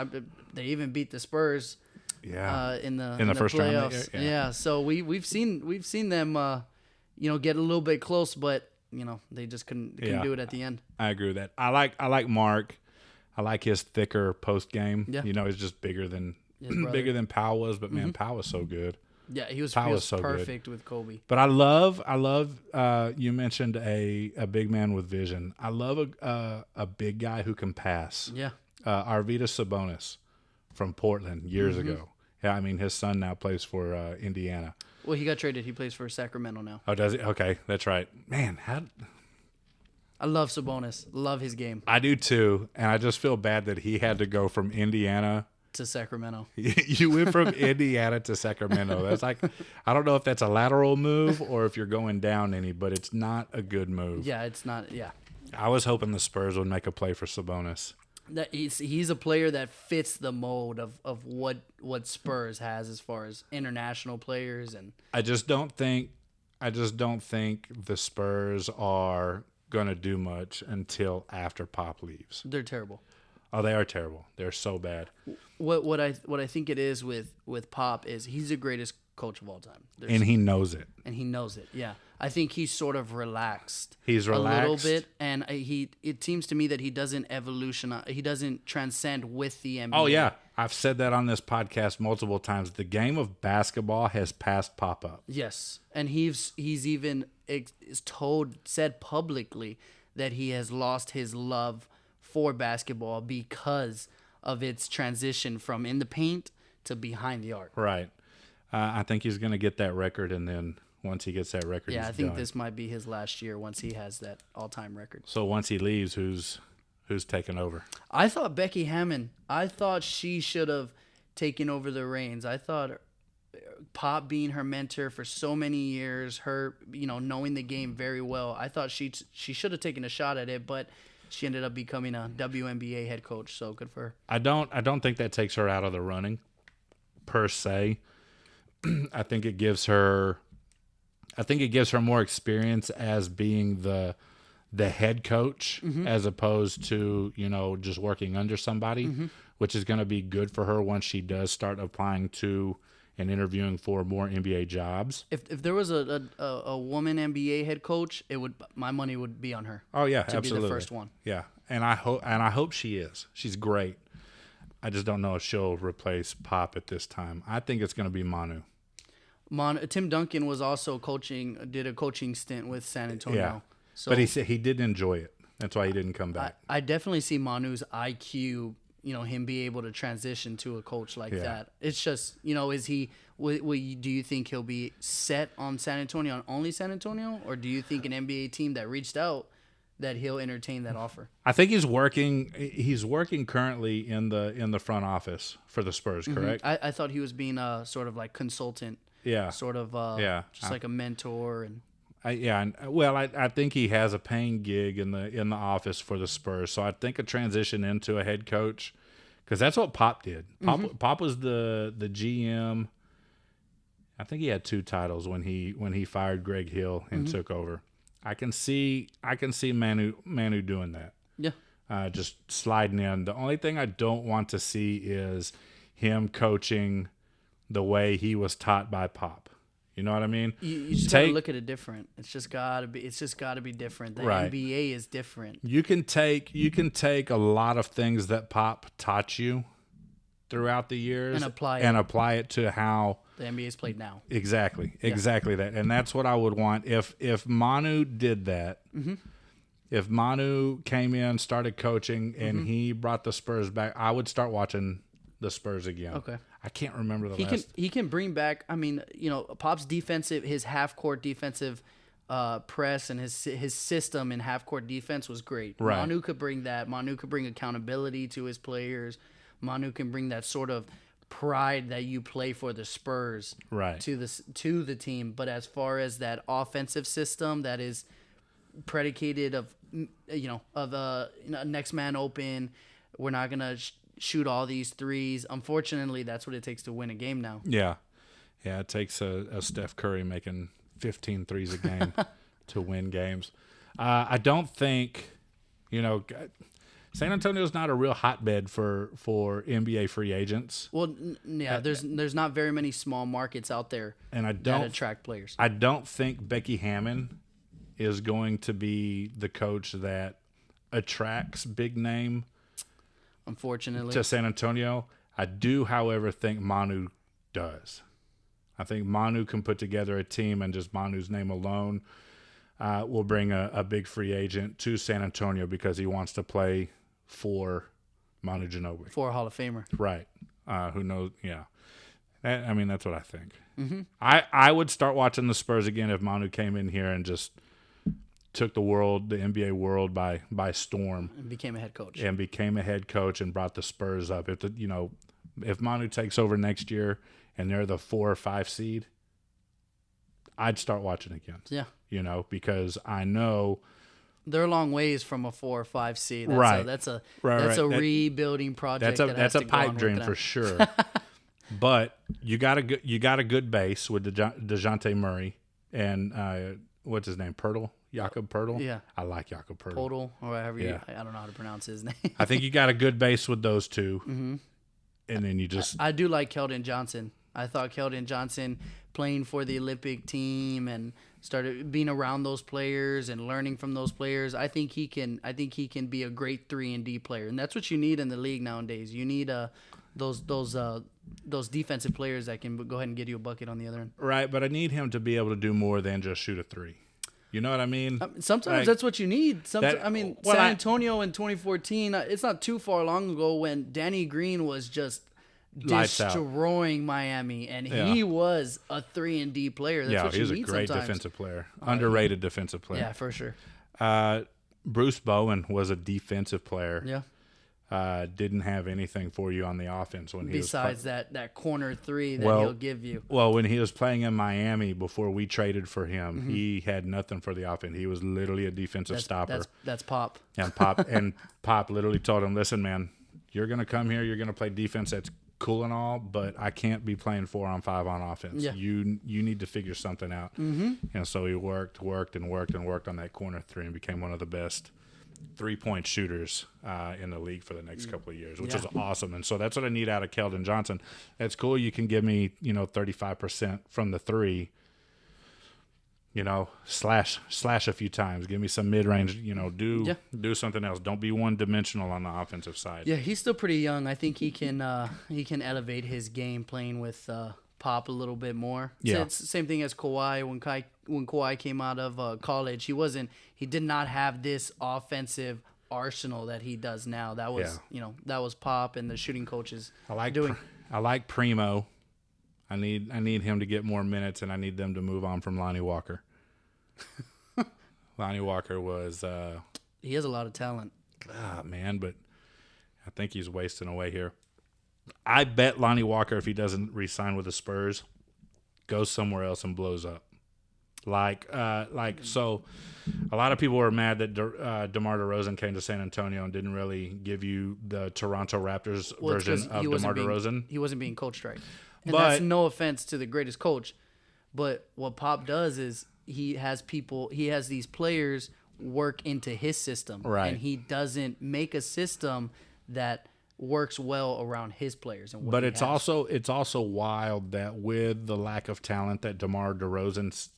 They even beat the Spurs. Yeah, in the first playoffs. Yeah, so we've seen them, get a little bit close, but they just couldn't do it at the end. I agree with that. I like Mark. I like his thicker post game. Yeah. He's just bigger than Pau was, but man, Pau was so good. Yeah, he was so perfect with Kobe. But I love. You mentioned a big man with vision. I love a big guy who can pass. Yeah, Arvida Sabonis from Portland years ago. Yeah, I mean, his son now plays for Indiana. Well, he got traded. He plays for Sacramento now. Oh, does he? Okay, that's right. Man, I love Sabonis. Love his game. I do too, and I just feel bad that he had to go from Indiana to Sacramento. You went from Indiana to Sacramento. That's like, I don't know if that's a lateral move or if you're going down any, but it's not a good move. Yeah, it's not. Yeah. I was hoping the Spurs would make a play for Sabonis. That he's a player that fits the mold of what Spurs has as far as international players, and I just don't think the Spurs are gonna do much until after Pop leaves. They're terrible. Oh, they are terrible. They're so bad. What I think it is with Pop is he's the greatest coach of all time. And he knows it. Yeah. I think he's sort of relaxed. He's relaxed a little bit, and it seems to me that he doesn't he doesn't transcend with the NBA. Oh yeah, I've said that on this podcast multiple times. The game of basketball has passed Pop up. Yes, and he's even said publicly that he has lost his love for basketball because of its transition from in the paint to behind the arc. Right. I think he's going to get that record, and then once he gets that record, yeah, he's I think done. this might be his last year once he has that all-time record. So once he leaves, who's taking over? I thought Becky Hammon. I thought she should have taken over the reins. I thought Pop being her mentor for so many years, her knowing the game very well. I thought she should have taken a shot at it, but she ended up becoming a WNBA head coach. So good for her. I don't think that takes her out of the running, per se. I think it gives her more experience as being the head coach, as opposed to just working under somebody, which is going to be good for her once she does start applying to and interviewing for more NBA jobs. If there was a woman NBA head coach, my money would be on her. Oh yeah, to absolutely. be the first one. Yeah, and I hope she is. She's great. I just don't know if she'll replace Pop at this time. I think it's going to be Manu. Tim Duncan was also did a coaching stint with San Antonio. Yeah, so but he said he didn't enjoy it. That's why he didn't come back. I definitely see Manu's IQ, him be able to transition to a coach like that. It's just, is he? Do you think he'll be set on San Antonio, on only San Antonio, or do you think an NBA team that reached out that he'll entertain that offer? I think he's working. He's working currently in the front office for the Spurs. Correct. I thought he was being a sort of like consultant. Yeah. Sort of. Just like a mentor and. I think he has a paying gig in the office for the Spurs. So I think a transition into a head coach, because that's what Pop did. Pop was the GM. I think he had 2 titles when he fired Greg Hill and took over. I can see Manu doing that. Yeah. Just sliding in. The only thing I don't want to see is him coaching the way he was taught by Pop. You know what I mean? You just gotta look at it different. It's just gotta be different. The right. NBA is different. You can take a lot of things that Pop taught you throughout the years and apply it to how the NBA is played now. Exactly that. And that's what I would want if Manu did that. If Manu came in, started coaching, and he brought the Spurs back, I would start watching the Spurs again. Okay. I can't remember He can bring back. I mean, Pop's his half court defensive press and his system in half court defense was great. Right. Manu could bring that. Manu could bring accountability to his players. Manu can bring that sort of pride that you play for the Spurs to the team. But as far as that offensive system that is predicated of next man open, we're not gonna shoot all these threes. Unfortunately, that's what it takes to win a game now. Yeah. It takes a Steph Curry making 15 threes a game to win games. I don't think, San Antonio's not a real hotbed for NBA free agents. Well, there's not very many small markets out there that attract players. I don't think Becky Hammon is going to be the coach that attracts big name, unfortunately, to San Antonio. I do, however, think Manu does. I think Manu can put together a team, and just Manu's name alone will bring a big free agent to San Antonio because he wants to play for Manu Ginobili. For a Hall of Famer. Right. Who knows? Yeah. That's what I think. I would start watching the Spurs again if Manu came in here and just took the NBA world by storm. And became a head coach. And brought the Spurs up. If Manu takes over next year and they're the 4 or 5 seed, I'd start watching again. Yeah. Because I know they're a long ways from a 4 or 5 seed. That's a rebuilding project. That's a pipe dream for sure. But you got a good base with DeJounte Murray and what's his name? Jakob Poeltl? Yeah. I like Jakob Poeltl. Poeltl, or whatever I don't know how to pronounce his name. I think you got a good base with those two. And then you just... I do like Keldon Johnson. I thought Keldon Johnson playing for the Olympic team and started being around those players and learning from those players. I think he can be a great 3-and-D player. And that's what you need in the league nowadays. You need those defensive players that can go ahead and get you a bucket on the other end. Right, but I need him to be able to do more than just shoot a 3. You know what I mean? Sometimes that's what you need. San Antonio in 2014, it's not too far long ago when Danny Green was just destroying Miami, and he was a 3-and-D player. That's what you need. He's a great defensive player. Underrated defensive player. Yeah, for sure. Bruce Bowen was a defensive player. Yeah. Didn't have anything for you on the offense when he besides that corner three that he'll give you. Well, when he was playing in Miami before we traded for him, he had nothing for the offense. He was literally a defensive stopper. That's Pop. And Pop literally told him, "Listen, man, you're going to come here. You're going to play defense. That's cool and all, but I can't be playing 4-on-5 on offense. Yeah. You need to figure something out." And so he worked on that corner three and became one of the best 3-point shooters in the league for the next couple of years, which is awesome. And so that's what I need out of Keldon Johnson. That's cool. You can give me, 35% from the three, slash a few times. Give me some mid-range, do something else. Don't be one-dimensional on the offensive side. Yeah, he's still pretty young. I think he can elevate his game playing with Pop a little bit more. Yeah. It's the same thing as Kawhi. When Kawhi came out of college, he did not have this offensive arsenal that he does now. That was that was Pop and the shooting coaches. I like Primo. I need him to get more minutes, and I need them to move on from Lonnie Walker. Lonnie Walker was he has a lot of talent. Man, but I think he's wasting away here. I bet Lonnie Walker, if he doesn't re-sign with the Spurs, goes somewhere else and blows up. So a lot of people were mad that DeMar DeRozan came to San Antonio and didn't really give you the Toronto Raptors version of DeMar DeRozan. He wasn't being coached right. And that's no offense to the greatest coach. But what Pop does is he has these players work into his system. Right. And he doesn't make a system that works well around his players. But it's also wild that with the lack of talent that DeMar DeRozan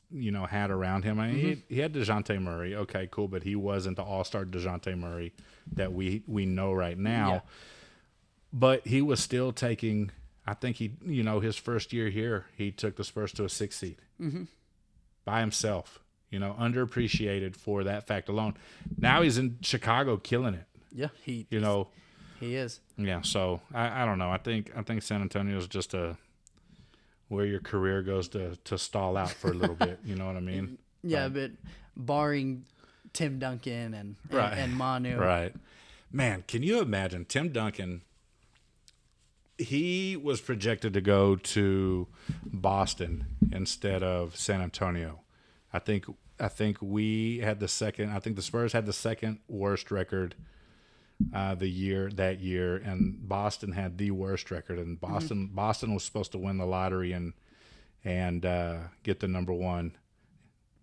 had around him. I mean, he had DeJounte Murray. Okay, cool, but he wasn't the all-star DeJounte Murray that we know right now. Yeah. But he was still taking, I think his first year here, he took the Spurs to a 6th seed by himself. Underappreciated for that fact alone. Now he's in Chicago killing it. Yeah, he is. Yeah, so I don't know. I think San Antonio is just where your career goes to stall out for a little bit. You know what I mean? Yeah, but barring Tim Duncan and Manu. Right. Man, can you imagine Tim Duncan? He was projected to go to Boston instead of San Antonio. I think we had the second. I think the Spurs had the second worst record that year, and Boston had the worst record. And Boston was supposed to win the lottery and get the number one.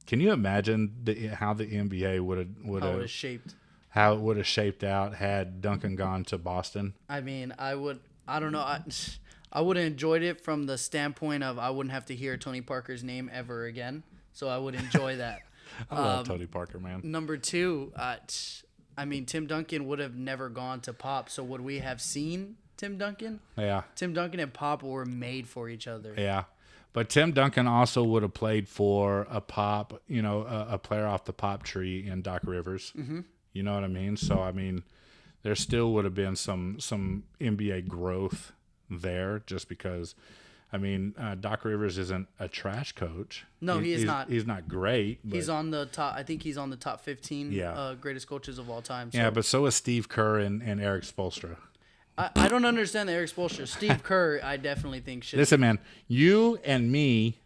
Can you imagine how the NBA would have shaped out had Duncan gone to Boston? I mean, I don't know. I would have enjoyed it from the standpoint of I wouldn't have to hear Tony Parker's name ever again. So I would enjoy that. I love Tony Parker, man. Number two, Tim Duncan would have never gone to Pop. So would we have seen Tim Duncan? Yeah. Tim Duncan and Pop were made for each other. Yeah. But Tim Duncan also would have played for a Pop, a player off the Pop tree in Doc Rivers. Mm-hmm. You know what I mean? So, there still would have been some NBA growth there just because, Doc Rivers isn't a trash coach. No, he is not. He's not great. But he's on the top. I think he's on the top 15 greatest coaches of all time. So. Yeah, but so is Steve Kerr and Eric Spoelstra. I don't understand the Eric Spoelstra. Steve Kerr, I definitely think should. Listen, man, you and me,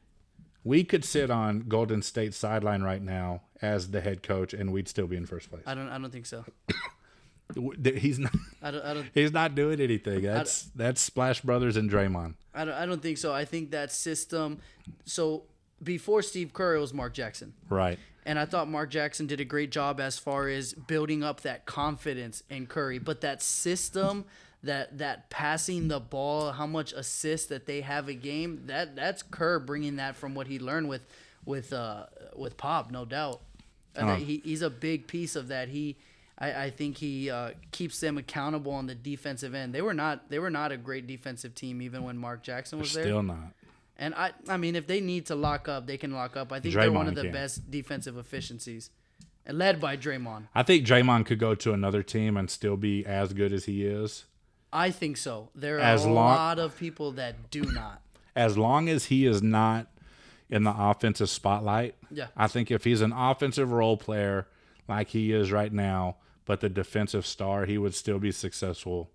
we could sit on Golden State's sideline right now as the head coach, and we'd still be in first place. I don't think so. He's not. He's not doing anything. That's Splash Brothers and Draymond. I don't think so. I think that system. So before Steve Kerr, it was Mark Jackson. Right. And I thought Mark Jackson did a great job as far as building up that confidence in Curry. But that system, that passing the ball, how much assists that they have a game, that's Kerr bringing that from what he learned with Pop, no doubt. He's a big piece of that. I think he keeps them accountable on the defensive end. They were not a great defensive team even when Mark Jackson was there. Still not. And I mean, if they need to lock up, they can lock up. I think they're one of the best defensive efficiencies, and led by Draymond. I think Draymond could go to another team and still be as good as he is. I think so. There are a lot of people that do not. As long as he is not in the offensive spotlight, I think if he's an offensive role player like he is right now, but the defensive star, he would still be successful.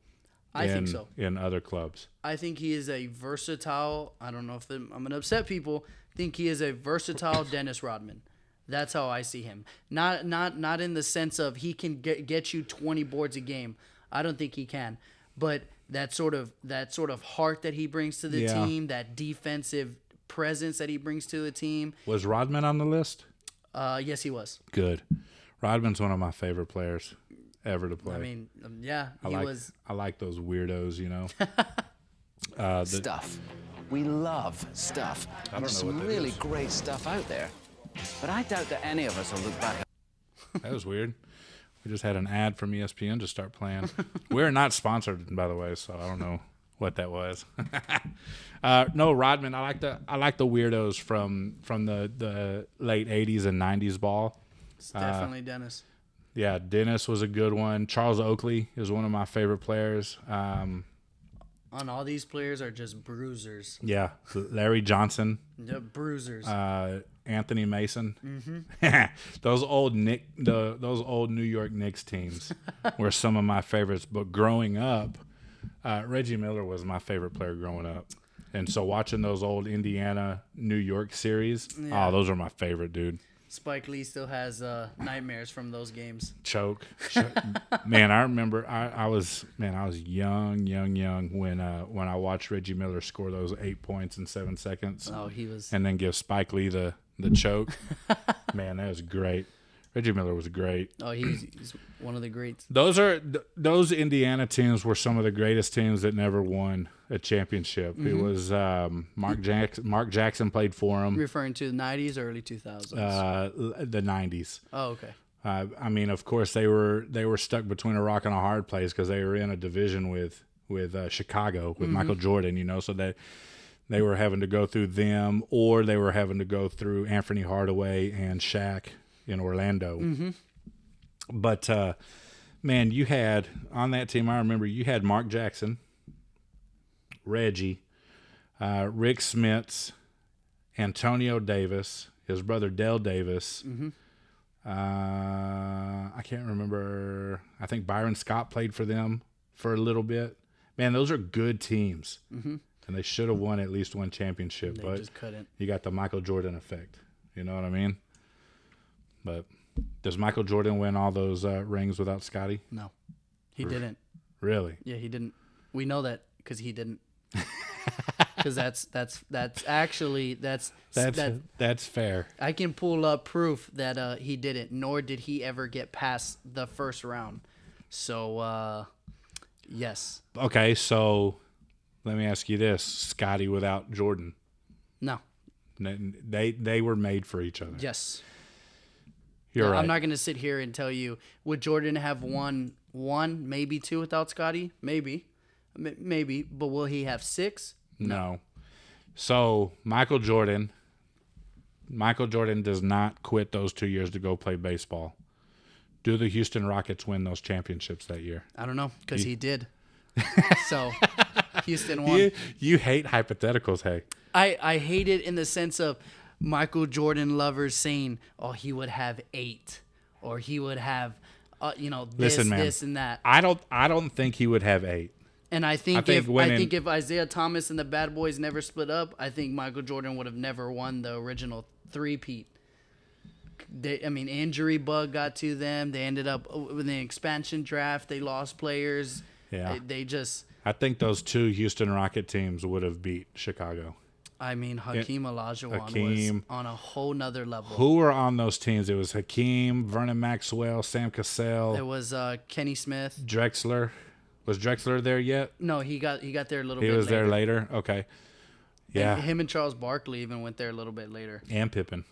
I think so. In other clubs. I think he is a versatile. I don't know if I'm going to upset people. I think he is a versatile Dennis Rodman. That's how I see him. Not in the sense of he can get you 20 boards a game. I don't think he can. But that sort of heart that he brings to the team, that defensive presence that he brings to the team. Was Rodman on the list? Yes, he was. Good. Rodman's one of my favorite players ever to play. I mean, I like those weirdos, you know. Stuff. We love stuff. I don't know some what that really is. great stuff out there. But I doubt that any of us will look back. That was weird. We just had an ad from ESPN to start playing. We're not sponsored, by the way, so I don't know what that was. No, Rodman. I like the weirdos from the late '80s and '90s ball. It's definitely Dennis. Yeah, Dennis was a good one. Charles Oakley is one of my favorite players. On all these players are just bruisers. Yeah, Larry Johnson. Yeah, bruisers. Anthony Mason. Mm-hmm. Those old New York Knicks teams were some of my favorites. But growing up, Reggie Miller was my favorite player growing up. And so watching those old Indiana, New York series, those are my favorite, dude. Spike Lee still has nightmares from those games. Choke. Man, I remember I was young when I watched Reggie Miller score those 8 points in 7 seconds. Oh, he was. And then give Spike Lee the choke. Man, that was great. Reggie Miller was great. Oh, he's one of the greats. Those Indiana teams were some of the greatest teams that never won a championship. Mm-hmm. It was Mark Jackson played for them. Referring to the 90s or early 2000s? The 90s. Oh, okay. I mean, of course, they were stuck between a rock and a hard place because they were in a division with Chicago, with Michael Jordan, you know, so that they were having to go through them, or they were having to go through Anthony Hardaway and Shaq in Orlando. Mm-hmm. But, man, you had, on that team, I remember you had Mark Jackson, Reggie, Rick Smits, Antonio Davis, his brother Dell Davis. Mm-hmm. I can't remember. I think Byron Scott played for them for a little bit. Man, those are good teams. Mm-hmm. And they should have won at least one championship. They but just couldn't. You got the Michael Jordan effect. You know what I mean? But does Michael Jordan win all those rings without Scottie? No, he didn't. Really? Yeah, he didn't. We know that because he didn't. Because that's fair. I can pull up proof that he didn't, nor did he ever get past the first round. So, yes. Okay, so let me ask you this: Scottie without Jordan? No. They were made for each other. Yes. You're right. I'm not going to sit here and tell you, would Jordan have won one, maybe two without Scottie? Maybe. But will he have six? No. So Michael Jordan does not quit those 2 years to go play baseball. Do the Houston Rockets win those championships that year? I don't know, because he did. So Houston won. You hate hypotheticals, hey? I hate it in the sense of Michael Jordan lovers saying, "Oh, he would have 8, or he would have, this, this, and that." I don't think he would have 8. And I think if Isaiah Thomas and the Bad Boys never split up, I think Michael Jordan would have never won the original three-peat. Injury bug got to them. They ended up with the expansion draft. They lost players. Yeah. I think those 2 Houston Rocket teams would have beat Chicago. Hakeem Olajuwon was on a whole nother level. Who were on those teams? It was Hakeem, Vernon Maxwell, Sam Cassell. It was Kenny Smith. Drexler. Was Drexler there yet? No, he got there a little bit later. He was there later? Okay. Yeah. And him and Charles Barkley even went there a little bit later. And Pippen.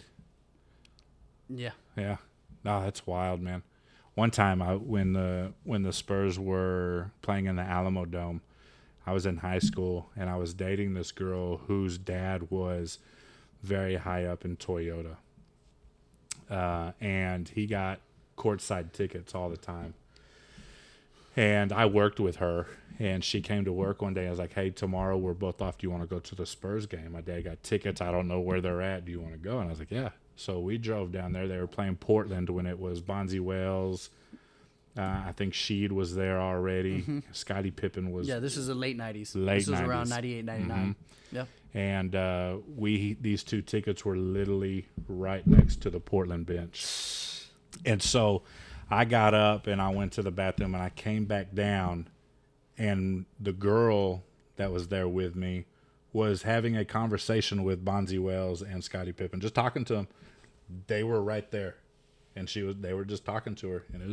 Yeah. Yeah. No, that's wild, man. One time when the Spurs were playing in the Alamo Dome, I was in high school, and I was dating this girl whose dad was very high up in Toyota. And he got courtside tickets all the time. And I worked with her, and she came to work one day. I was like, hey, tomorrow we're both off. Do you want to go to the Spurs game? My dad got tickets. I don't know where they're at. Do you want to go? And I was like, yeah. So we drove down there. They were playing Portland when it was Bonzi Wells. I think Sheed was there already. Mm-hmm. Scottie Pippen was. Yeah, this is the late 90s. This was 90s. Around 98, 99. Mm-hmm. Yeah. And these two tickets were literally right next to the Portland bench. And so I got up and I went to the bathroom and I came back down, and the girl that was there with me was having a conversation with Bonzi Wells and Scottie Pippen, just talking to them. They were right there, and they were just talking to her, and it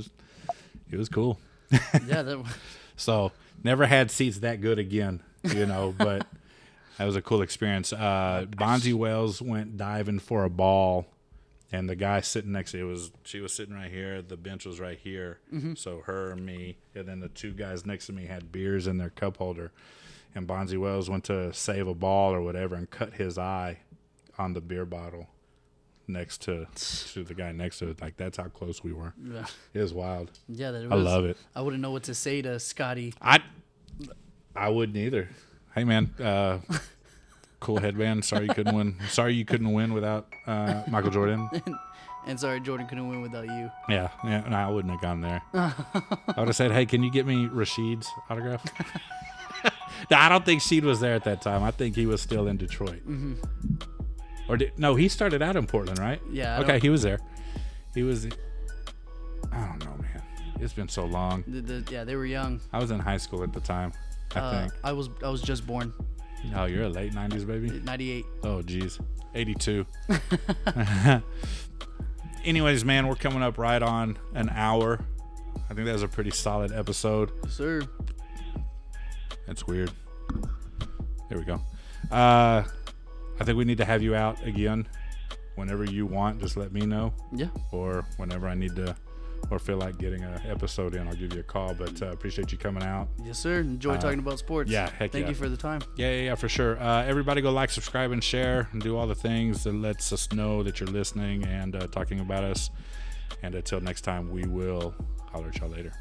was cool. Yeah. So never had seats that good again, but that was a cool experience. Bonzi Wells went diving for a ball, and the guy sitting next to she was sitting right here. The bench was right here. Mm-hmm. So her and me, and then the two guys next to me had beers in their cup holder. And Bonzi Wells went to save a ball or whatever and cut his eye on the beer bottle next to the guy next to it. Like, that's how close we were. Yeah. It was wild. Yeah, I love it. I wouldn't know what to say to Scotty. I wouldn't either. Hey, man. Cool headband. Sorry you couldn't win. Sorry you couldn't win without Michael Jordan. And sorry Jordan couldn't win without you. Yeah. No, I wouldn't have gone there. I would have said, hey, can you get me Rashid's autograph? No, I don't think Sheed was there at that time. I think he was still in Detroit. Mm-hmm. No, he started out in Portland, right? Yeah. Okay, he was there. He was. I don't know, man. It's been so long. Yeah, they were young. I was in high school at the time, I think. I was just born. Oh, you're a late 90s baby? 98. Oh, geez. 82. Anyways, man, we're coming up right on an hour. I think that was a pretty solid episode. Yes, sir. That's weird. There we go. I think we need to have you out again whenever you want. Just let me know. Yeah. Or whenever I need to or feel like getting an episode in, I'll give you a call. But appreciate you coming out. Yes, sir. Enjoy talking about sports. Yeah, heck Thank you for the time. Yeah, for sure. Everybody go like, subscribe, and share, and do all the things that lets us know that you're listening and talking about us. And until next time, we will holler at y'all later.